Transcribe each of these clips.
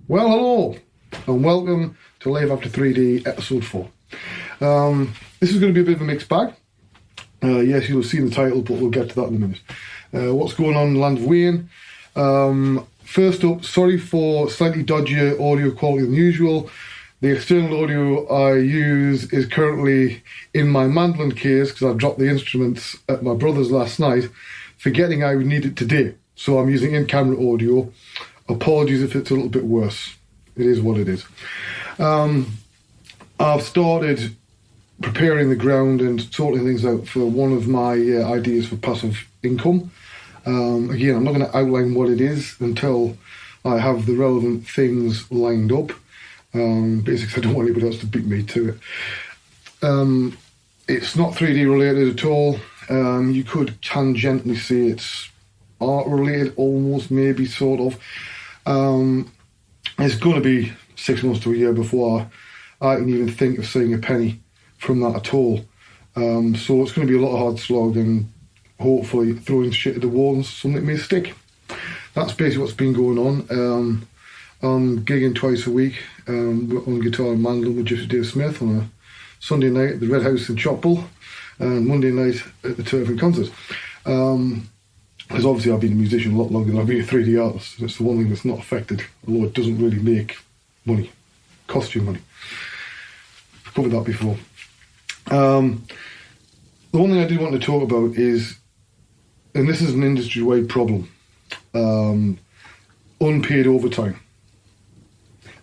Well, hello, and welcome to Live After 3D episode 4. This is going to be a bit of a mixed bag. Yes, you'll have seen the title, but we'll get to that in a minute. What's going on in the land of Wayne? First up, sorry for slightly dodgier audio quality than usual. The external audio I use is currently in my mandolin case because I dropped the instruments at my brother's last night, forgetting I would need it today. So I'm using in-camera audio. Apologies if it's a little bit worse. It is what it is. I've started preparing the ground and sorting things out for one of my ideas for passive income. Again, I'm not going to outline what it is until I have the relevant things lined up. Basically, I don't want anybody else to beat me to it. It's not 3D related at all. You could tangentially say it's art related, almost, maybe, sort of. It's going to be 6 months to a year before I can even think of seeing a penny from that at all. So it's going to be a lot of hard slog and hopefully throwing shit at the wall and something may stick. That's basically what's been going on. I'm gigging twice a week on guitar and mandolin with Gypsy Dave Smith on a Sunday night at the Red House in Chopwell and Monday night at the Turf and Concert. Because obviously I've been a musician a lot longer than I've been a 3D artist. It's the one thing that's not affected, although it doesn't really make money, cost you money. I've covered that before. The one thing I did want to talk about is, and this is an industry-wide problem, unpaid overtime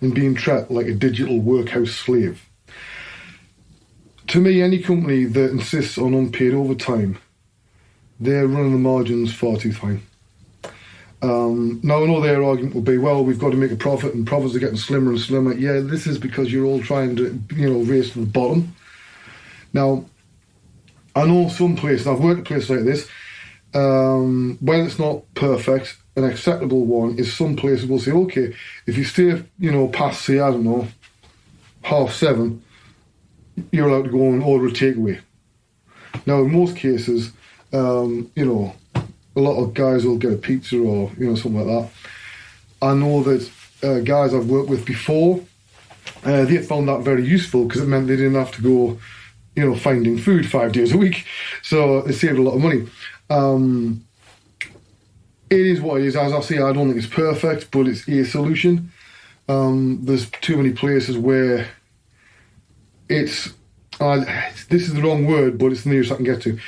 and being treated like a digital workhouse slave. To me, any company that insists on unpaid overtime, they're running the margins far too fine. Now, I know their argument will be, well, we've got to make a profit and profits are getting slimmer and slimmer. Yeah, this is because you're all trying to, race to the bottom. Now, I know some places, I've worked at places like this, when it's not perfect, an acceptable one is some places will say, okay, if you stay, past, say, 7:30, you're allowed to go and order a takeaway. Now, in most cases, a lot of guys will get a pizza or, something like that. I know that guys I've worked with before, they found that very useful because it meant they didn't have to go, finding food 5 days a week. So it saved a lot of money. It is what it is. As I say, I don't think it's perfect, but it's a solution. There's too many places where it's, this is the wrong word, but it's the nearest I can get to.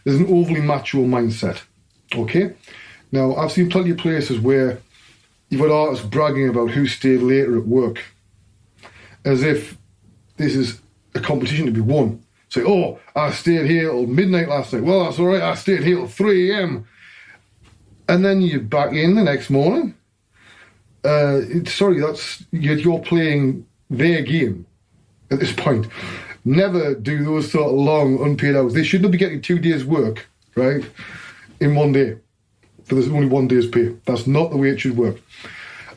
There's an overly macho mindset, okay? Now, I've seen plenty of places where you've got artists bragging about who stayed later at work, as if this is a competition to be won. Say, oh, I stayed here till midnight last night. Well, that's all right, I stayed here till 3 a.m. And then you're back in the next morning. You're playing their game at this point. Never do those sort of long unpaid hours. They shouldn't be getting 2 days' work, right, in 1 day. For there's only 1 day's pay. That's not the way it should work.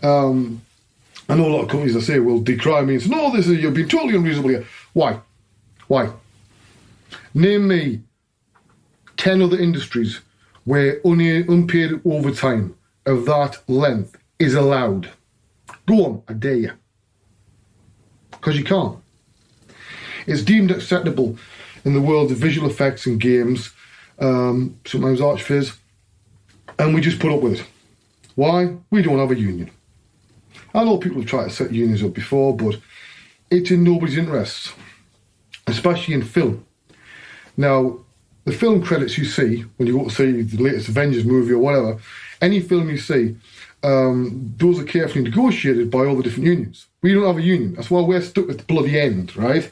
I know a lot of companies that say will decry me and say, no, you're being totally unreasonable here. Why? Name me 10 other industries where unpaid overtime of that length is allowed. Go on, I dare you. Because you can't. It's deemed acceptable in the world of visual effects and games, sometimes archviz, and we just put up with it. Why? We don't have a union. I know people have tried to set unions up before, but it's in nobody's interests, especially in film. Now, the film credits you see when you go to see the latest Avengers movie or whatever, any film you see, those are carefully negotiated by all the different unions. We don't have a union. That's why we're stuck at the bloody end, right?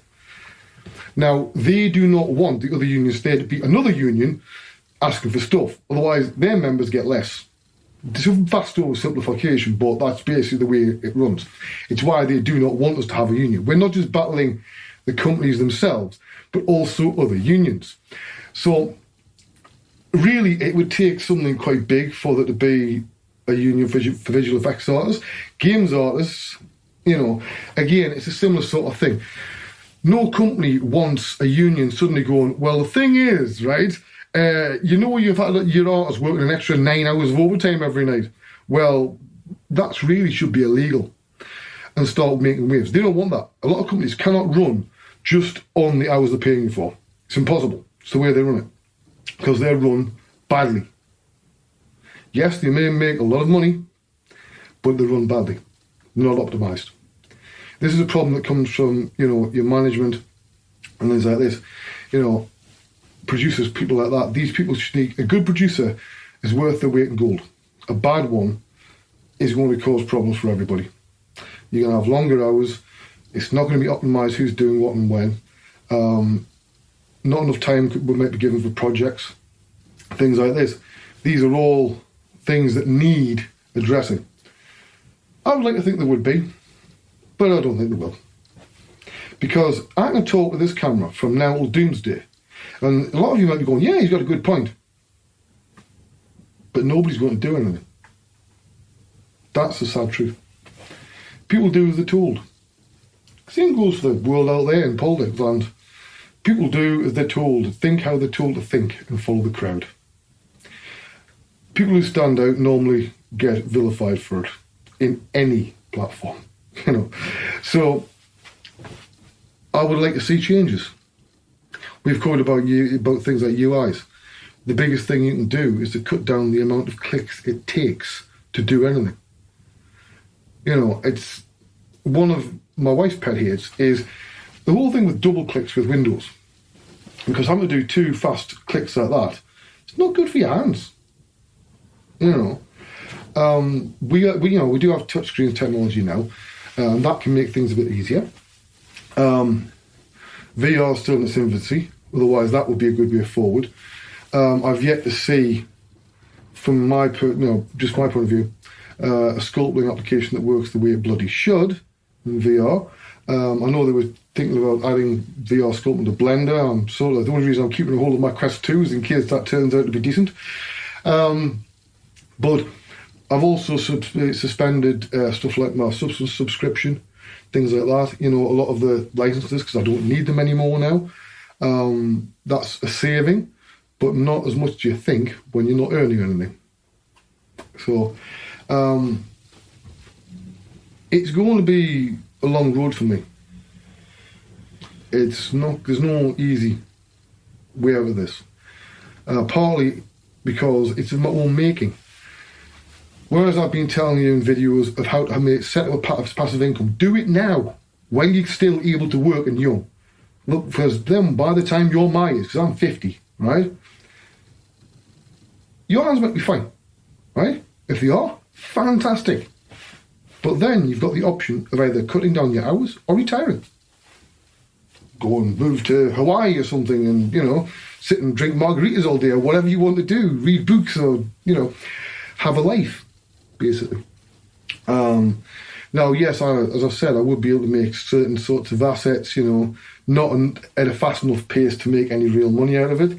Now, they do not want the other unions there to be another union asking for stuff. Otherwise, their members get less. It's a vast oversimplification, but that's basically the way it runs. It's why they do not want us to have a union. We're not just battling the companies themselves, but also other unions. So, really, it would take something quite big for there to be a union for visual effects artists. Games artists, again, it's a similar sort of thing. No company wants a union suddenly going, well, the thing is, right, you've had your artists working an extra 9 hours of overtime every night. Well, that really should be illegal. and start making waves. They don't want that. A lot of companies cannot run just on the hours they're paying you for. It's impossible. It's the way they run it, because they're run badly. Yes, they may make a lot of money, but they run badly. They're not optimised. This is a problem that comes from, your management and things like this. Producers, people like that. These people should need, a good producer is worth their weight in gold. A bad one is going to cause problems for everybody. You're going to have longer hours. It's not going to be optimised who's doing what and when. Not enough time might be given for projects. Things like this. These are all things that need addressing. I would like to think there would be, but I don't think there will. Because I can talk with this camera from now till doomsday, and a lot of you might be going, yeah, he's got a good point. But nobody's going to do anything. That's the sad truth. People do as they're told. Same goes for the world out there in politics land. People do as they're told, think how they're told to think, and follow the crowd. People who stand out normally get vilified for it in any platform, So I would like to see changes. We've covered about things like UIs. The biggest thing you can do is to cut down the amount of clicks it takes to do anything. It's one of my wife's pet hates is the whole thing with double clicks with Windows. Because having to do 2 fast clicks like that, it's not good for your hands. We do have touchscreen technology now, and that can make things a bit easier. VR is still in its infancy, otherwise that would be a good way forward. I've yet to see, from just my point of view, a sculpting application that works the way it bloody should in VR. I know they were thinking about adding VR sculpting to Blender. The only reason I'm keeping a hold of my Quest 2 is in case that turns out to be decent. But I've also suspended stuff like my subscription, things like that. A lot of the licenses, because I don't need them anymore now. That's a saving, but not as much as you think when you're not earning anything. So it's going to be a long road for me. There's no easy way out of this. Partly because it's in my own making. Whereas I've been telling you in videos of how to set up a passive income, do it now, when you're still able to work and young. Look, because then by the time you're my age, because I'm 50, right? Your hands might be fine, right? If they are, fantastic. But then you've got the option of either cutting down your hours or retiring. Go and move to Hawaii or something and, sit and drink margaritas all day or whatever you want to do. Read books or, have a life, basically. Now, yes, as I've said, I would be able to make certain sorts of assets, not at a fast enough pace to make any real money out of it.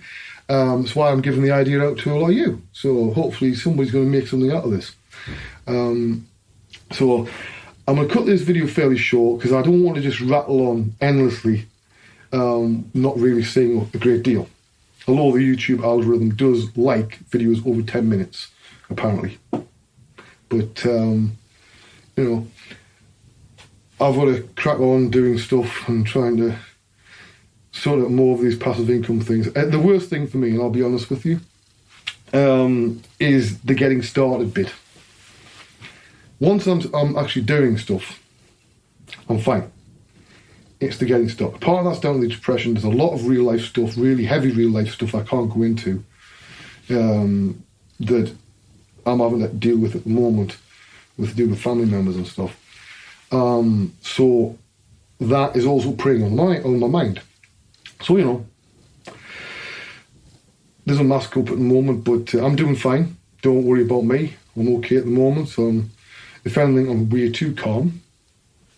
That's why I'm giving the idea out to a lot of you. So hopefully somebody's going to make something out of this. So I'm going to cut this video fairly short because I don't want to just rattle on endlessly, not really saying a great deal. Although the YouTube algorithm does like videos over 10 minutes, apparently. But, I've got to crack on doing stuff and trying to sort out more of these passive income things. The worst thing for me, and I'll be honest with you, is the getting started bit. Once I'm actually doing stuff, I'm fine. It's the getting started. Part of that's down to the depression. There's a lot of real life stuff, really heavy real life stuff I can't go into, that I'm having to deal with at the moment, with family members and stuff. So that is also preying on my mind. So, there's a mask up at the moment, but I'm doing fine. Don't worry about me. I'm okay at the moment. So if anything, I'm way too calm.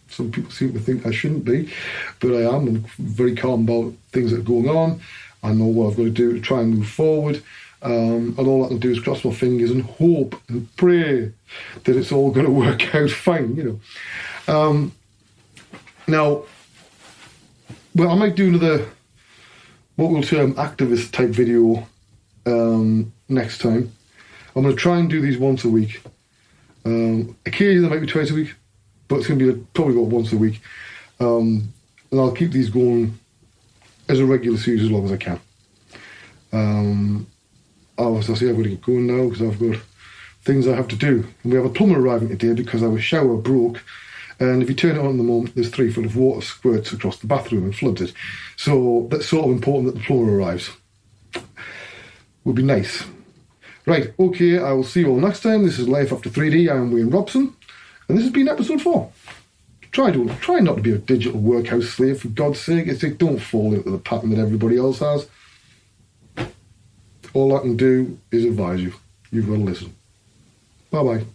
Some people seem to think I shouldn't be, but I am. I'm very calm about things that are going on. I know what I've got to do to try and move forward. And all I can do is cross my fingers and hope and pray that it's all going to work out fine, Now, I might do another, what we'll term activist type video next time. I'm going to try and do these once a week. Occasionally, there might be twice a week. but it's going to be probably about once a week. And I'll keep these going as a regular series as long as I can. Obviously, I've got to get going now because I've got things I have to do. And we have a plumber arriving today because our shower broke. And if you turn it on at the moment, there's 3 foot of water squirts across the bathroom and floods it. So that's sort of important that the plumber arrives. Would be nice. Right, okay, I will see you all next time. This is Life After 3D. I'm Wayne Robson. And this has been episode 4. Try not to be a digital workhouse slave, for God's sake. It's like, don't fall into the pattern that everybody else has. All I can do is advise you. You've got to listen. Bye-bye.